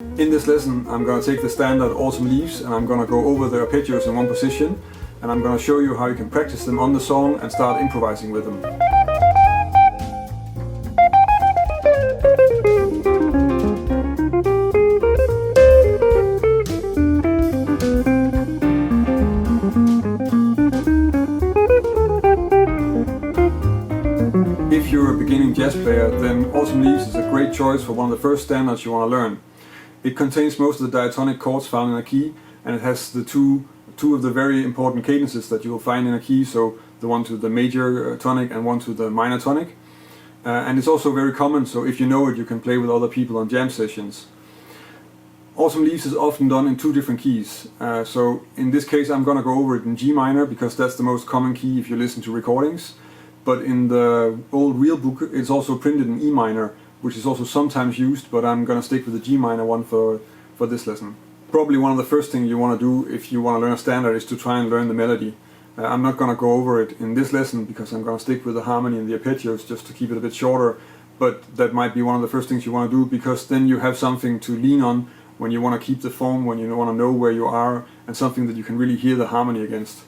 In this lesson I'm going to take the standard Autumn Leaves and I'm going to go over the arpeggios in one position, and I'm going to show you how you can practice them on the song and start improvising with them. If you're a beginning jazz player, then Autumn Leaves is a great choice for one of the first standards you want to learn. It contains most of the diatonic chords found in a key, and it has the two of the very important cadences that you will find in a key, so the one to the major tonic and one to the minor tonic. And it's also very common, so if you know it, you can play with other people on jam sessions. Autumn Leaves is often done in two different keys. So in this case I'm going to go over it in G minor, because that's the most common key if you listen to recordings. But in the old real book it's also printed in E minor, which is also sometimes used, but I'm going to stick with the G minor one for this lesson. Probably one of the first things you want to do if you want to learn a standard is to try and learn the melody. I'm not going to go over it in this lesson because I'm going to stick with the harmony and the arpeggios just to keep it a bit shorter, but that might be one of the first things you want to do, because then you have something to lean on when you want to keep the form, when you want to know where you are, and something that you can really hear the harmony against.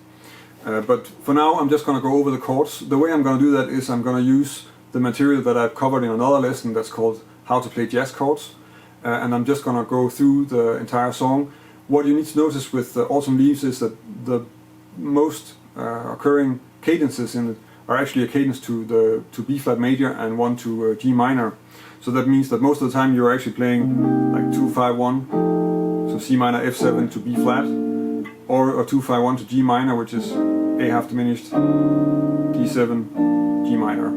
But for now I'm just going to go over the chords. The way I'm going to do that is I'm going to use the material that I've covered in another lesson that's called How to Play Jazz Chords, and I'm just going to go through the entire song. What you need to notice with Autumn Leaves is that the most occurring cadences in it are actually a cadence to B flat major and one to G minor. So that means that most of the time you're actually playing like 2-5-1, so C minor F7 to B flat, or a 2-5-1 to G minor, which is A half diminished, D7, G minor.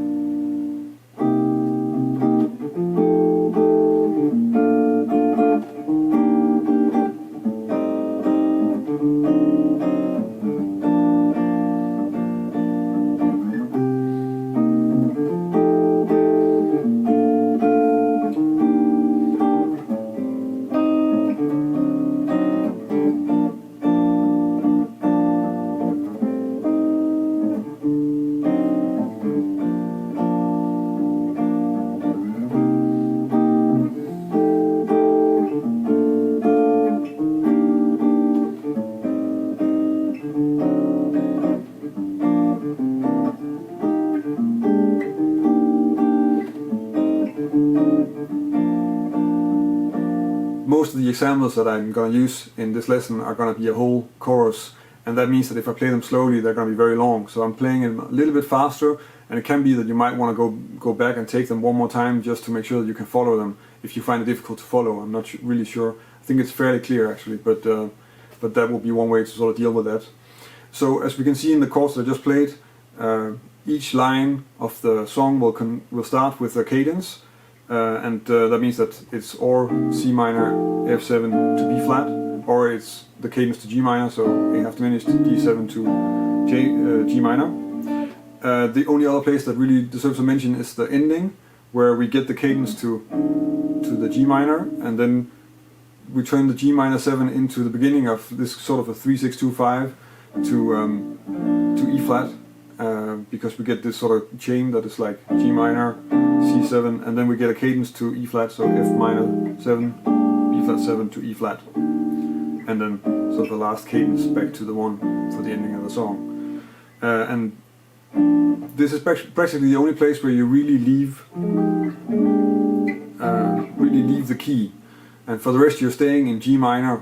Most of the examples that I'm going to use in this lesson are going to be a whole chorus, and that means that if I play them slowly they're going to be very long. So I'm playing them a little bit faster, and it can be that you might want to go back and take them one more time just to make sure that you can follow them if you find it difficult to follow. I'm not really sure. I think it's fairly clear actually, but that will be one way to sort of deal with that. So as we can see in the chords that I just played, each line of the song will start with a cadence. And that means that it's or C minor F7 to B flat, or it's the cadence to G minor, so A half diminished, D7 to G minor. The only other place that really deserves a mention is the ending, where we get the cadence to the G minor, and then we turn the G minor 7 into the beginning of this sort of a 3-6-2-5 to E flat, because we get this sort of chain that is like G minor, C7, and then we get a cadence to E flat, so F minor 7, B flat 7 to E flat, and then sort of the last cadence back to the one for the ending of the song. And this is practically the only place where you really leave the key, and for the rest you're staying in G minor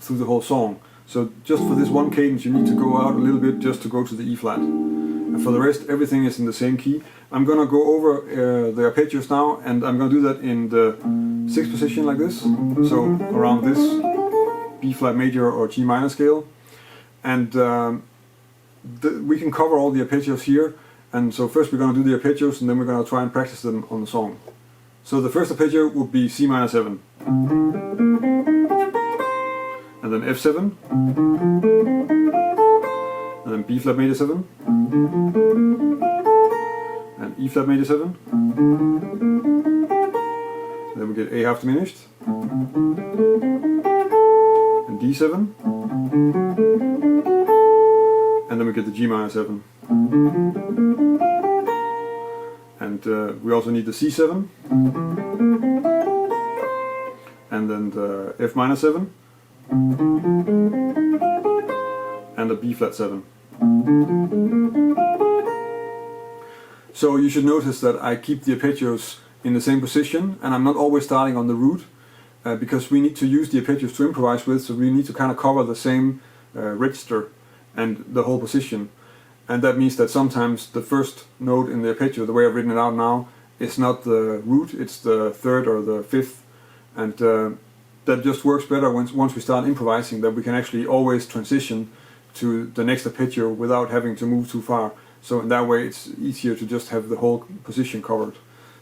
through the whole song. So just for this one cadence you need to go out a little bit just to go to the E flat. And for the rest everything is in the same key. I'm going to go over the arpeggios now, and I'm going to do that in the 6th position like this, so around this B flat major or G minor scale. And we can cover all the arpeggios here, and so first we're going to do the arpeggios and then we're going to try and practice them on the song. So the first arpeggio would be C minor 7, and then F7, and then B flat major 7, and E flat major 7, and then we get A half diminished, and D7, and then we get the G minor 7, and we also need the C7, and and then the F minor 7, and the B flat 7. So you should notice that I keep the arpeggios in the same position, and I'm not always starting on the root, because we need to use the arpeggios to improvise with, so we need to kind of cover the same register and the whole position. And that means that sometimes the first note in the arpeggio, the way I've written it out now, is not the root, it's the third or the fifth, and that just works better once we start improvising, that we can actually always transition to the next arpeggio without having to move too far. So in that way it's easier to just have the whole position covered.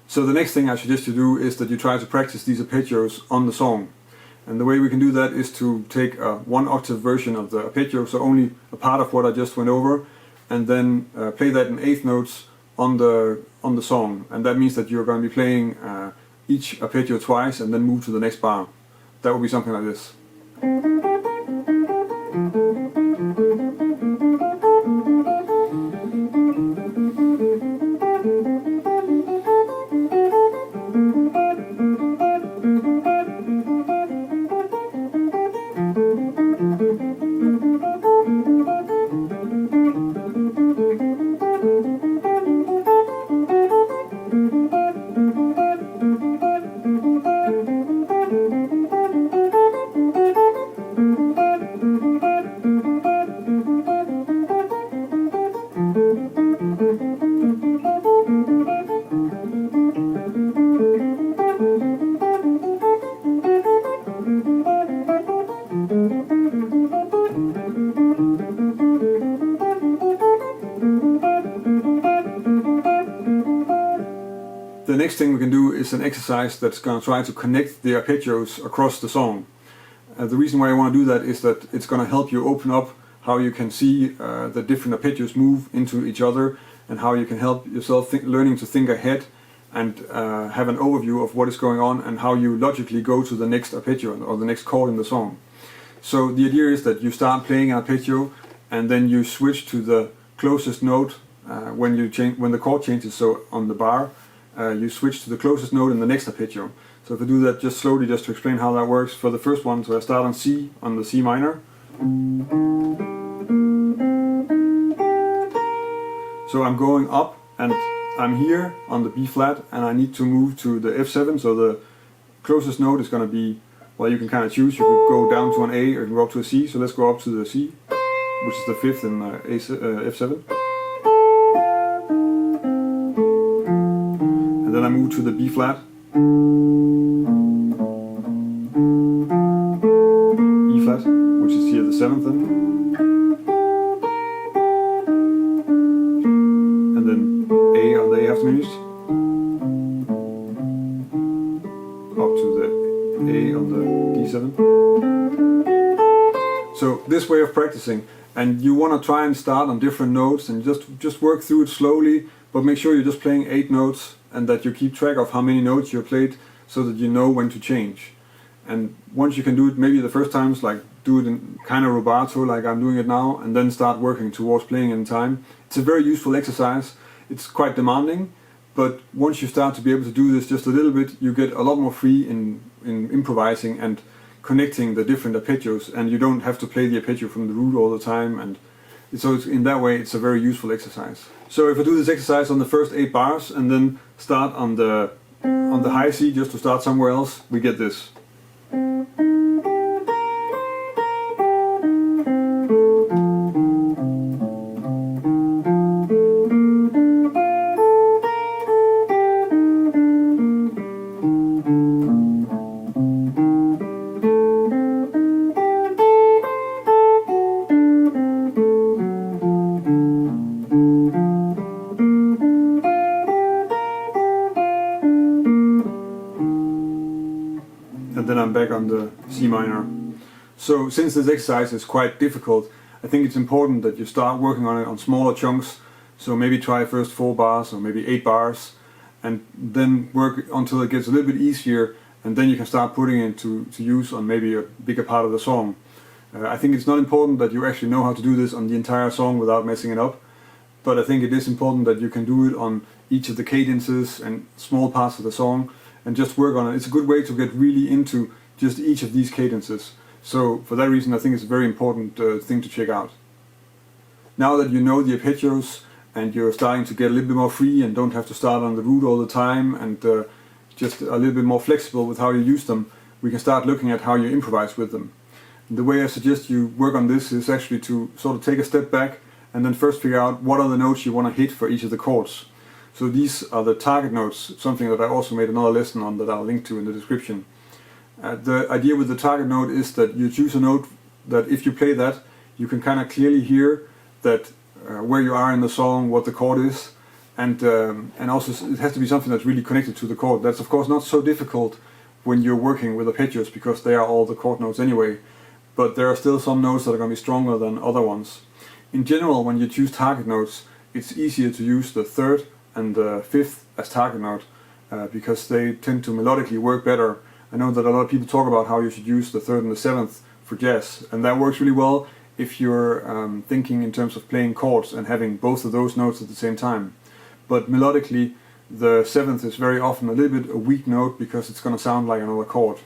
So the next thing I suggest you do is that you try to practice these arpeggios on the song. And the way we can do that is to take a 1 octave version of the arpeggio, so only a part of what I just went over, and then play that in eighth notes on the song. And that means that you're going to be playing each arpeggio twice and then move to the next bar. That would be something like this. The next thing we can do is an exercise that's going to try to connect the arpeggios across the song. The reason why I want to do that is that it's going to help you open up how you can see the different arpeggios move into each other, and how you can help yourself learning to think ahead and have an overview of what is going on and how you logically go to the next arpeggio or the next chord in the song. So the idea is that you start playing an arpeggio and then you switch to the closest note when the chord changes. So on the bar, you switch to the closest note in the next arpeggio. So if I do that just slowly, just to explain how that works for the first one, so I start on C, on the C minor. So I'm going up and I'm here on the B flat, and I need to move to the F7, so the closest note is going to be, well, you can kind of choose, you could go down to an A or you can go up to a C, so let's go up to the C, which is the fifth in F7. And then I move to the B flat, E flat, which is here the seventh then, and then A on the A half diminished, up to the A on the D7. So this way of practicing, and you want to try and start on different notes and just work through it slowly, but make sure you're just playing 8 notes and that you keep track of how many notes you played so that you know when to change. And once you can do it, maybe the first times, like do it in kind of rubato like I'm doing it now, and then start working towards playing in time. It's a very useful exercise. It's quite demanding, but once you start to be able to do this just a little bit, you get a lot more free in improvising and connecting the different arpeggios, and you don't have to play the arpeggio from the root all the time, and so in that way it's a very useful exercise. So if I do this exercise on the first 8 bars and then start on the high C just to start somewhere else, we get this. And then I'm back on the C minor. So since this exercise is quite difficult, I think it's important that you start working on it on smaller chunks. So maybe try first 4 bars or maybe 8 bars, and then work until it gets a little bit easier, and then you can start putting it to use on maybe a bigger part of the song. I think it's not important that you actually know how to do this on the entire song without messing it up, but I think it is important that you can do it on each of the cadences and small parts of the song, and just work on it. It's a good way to get really into just each of these cadences. So for that reason I think it's a very important thing to check out. Now that you know the arpeggios and you're starting to get a little bit more free and don't have to start on the root all the time, and just a little bit more flexible with how you use them, we can start looking at how you improvise with them. And the way I suggest you work on this is actually to sort of take a step back and then first figure out what are the notes you want to hit for each of the chords. So these are the target notes, something that I also made another lesson on that I'll link to in the description. The idea with the target note is that you choose a note that if you play that, you can kind of clearly hear that where you are in the song, what the chord is, and also it has to be something that's really connected to the chord. That's of course not so difficult when you're working with arpeggios because they are all the chord notes anyway, but there are still some notes that are going to be stronger than other ones. In general, when you choose target notes, it's easier to use the third and the fifth as target note because they tend to melodically work better. I know that a lot of people talk about how you should use the third and the seventh for jazz, and that works really well if you're thinking in terms of playing chords and having both of those notes at the same time. But melodically, the seventh is very often a little bit a weak note because it's going to sound like another chord.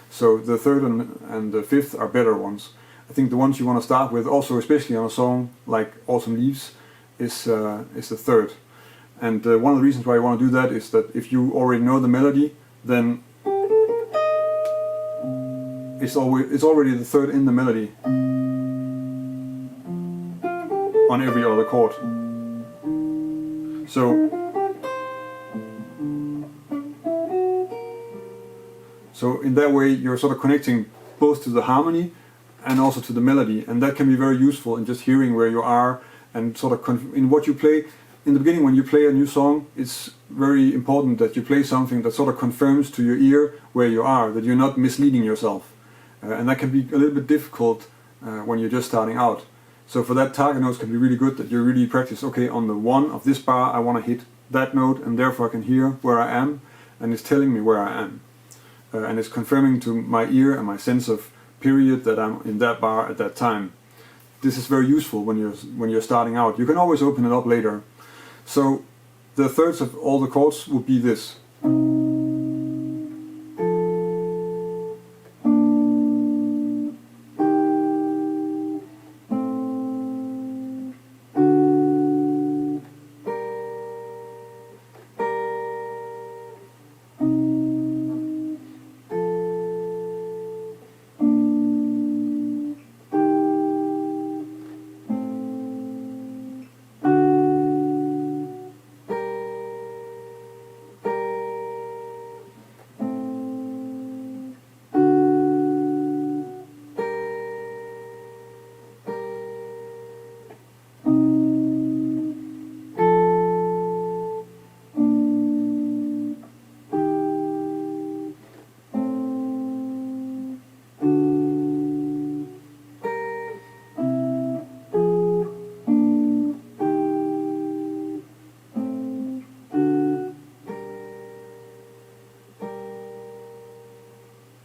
So the third and the fifth are better ones. I think the ones you want to start with, also especially on a song like Autumn Leaves, is the third. And one of the reasons why you want to do that is that if you already know the melody, then it's already the third in the melody on every other chord. So in that way you're sort of connecting both to the harmony and also to the melody, and that can be very useful in just hearing where you are and sort of in what you play. In the beginning, when you play a new song, it's very important that you play something that sort of confirms to your ear where you are, that you're not misleading yourself. And that can be a little bit difficult when you're just starting out. So for that, target notes can be really good, that you really practice, okay, on the one of this bar I want to hit that note, and therefore I can hear where I am, and it's telling me where I am. And it's confirming to my ear and my sense of period that I'm in that bar at that time. This is very useful when you're starting out. You can always open it up later. So the thirds of all the chords would be this.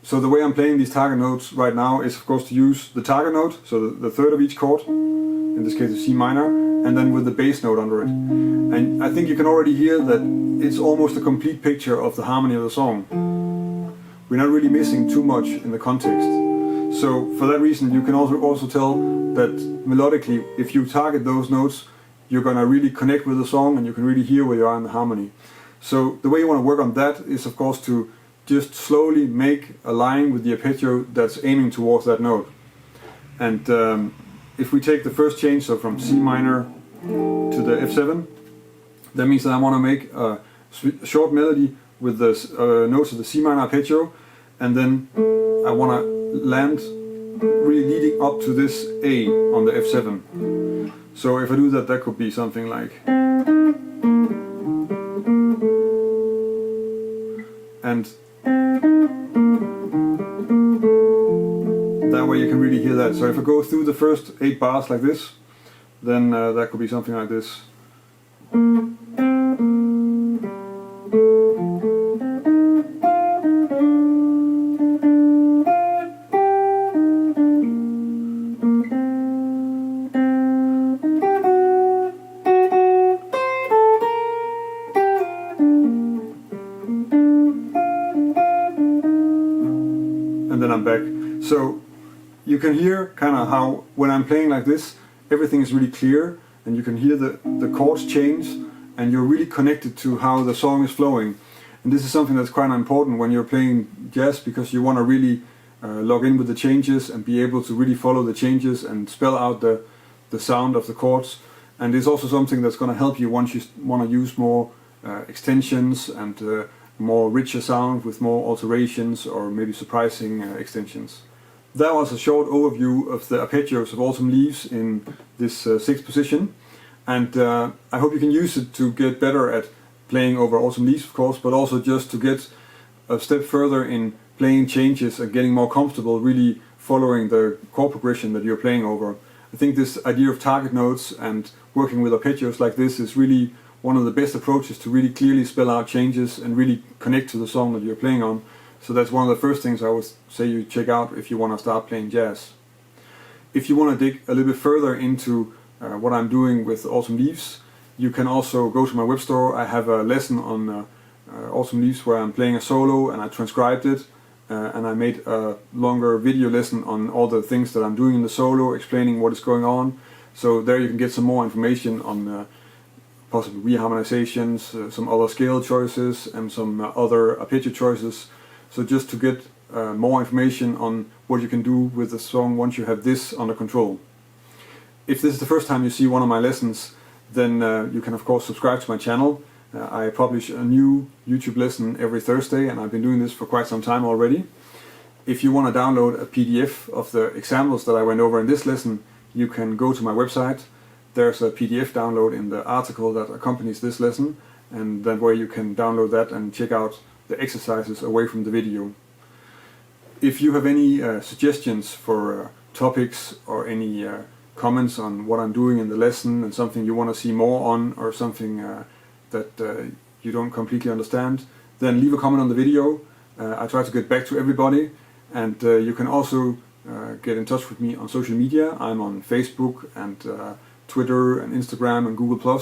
So the way I'm playing these target notes right now is of course to use the target note, so the third of each chord, in this case the C minor, and then with the bass note under it. And I think you can already hear that it's almost a complete picture of the harmony of the song. We're not really missing too much in the context. So for that reason you can also tell that melodically, if you target those notes, you're going to really connect with the song and you can really hear where you are in the harmony. So the way you want to work on that is of course to just slowly make a line with the arpeggio that's aiming towards that note. And if we take the first change, so from C minor to the F7, that means that I want to make a short melody with the notes of the C minor arpeggio, and then I want to land really leading up to this A on the F7. So if I do that, that could be something like, and that way you can really hear that. So if I go through the first 8 bars like this, then that could be something like this. And So you can hear kind of how when I'm playing like this, everything is really clear, and you can hear the chords change, and you're really connected to how the song is flowing. And this is something that's quite important when you're playing jazz, because you want to really log in with the changes and be able to really follow the changes and spell out the sound of the chords. And it's also something that's going to help you once you want to use more extensions and more richer sound with more alterations or maybe surprising extensions. That was a short overview of the arpeggios of Autumn Leaves in this sixth position, and I hope you can use it to get better at playing over Autumn Leaves, of course, but also just to get a step further in playing changes and getting more comfortable really following the chord progression that you're playing over. I think this idea of target notes and working with arpeggios like this is really one of the best approaches to really clearly spell out changes and really connect to the song that you're playing on. So that's one of the first things I would say you check out if you want to start playing jazz. If you want to dig a little bit further into what I'm doing with Autumn Leaves, you can also go to my WebStore. I have a lesson on Autumn Leaves where I'm playing a solo, and I transcribed it, and I made a longer video lesson on all the things that I'm doing in the solo, explaining what is going on. So there you can get some more information on possible reharmonizations, some other scale choices, and some other arpeggio choices. So just to get more information on what you can do with the song once you have this under control. If this is the first time you see one of my lessons, then you can of course subscribe to my channel. I publish a new YouTube lesson every Thursday, and I've been doing this for quite some time already. If you want to download a PDF of the examples that I went over in this lesson, you can go to my website. There's a PDF download in the article that accompanies this lesson, and that way you can download that and check out the exercises away from the video. If you have any suggestions for topics or any comments on what I'm doing in the lesson and something you want to see more on, or something that you don't completely understand, then leave a comment on the video. I try to get back to everybody, and you can also get in touch with me on social media. I'm on Facebook and Twitter and Instagram and Google+.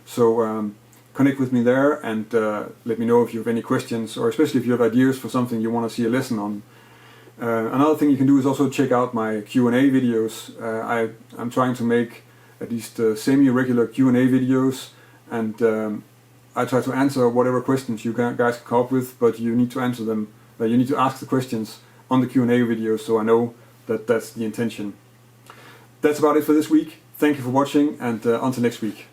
So connect with me there and let me know if you have any questions, or especially if you have ideas for something you want to see a lesson on. Another thing you can do is also check out my Q&A videos. I'm trying to make at least semi-regular Q&A videos, and I try to answer whatever questions you guys can come up with, but you need to answer them. You need to ask the questions on the Q&A videos, so I know that that's the intention. That's about it for this week. Thank you for watching, and until next week.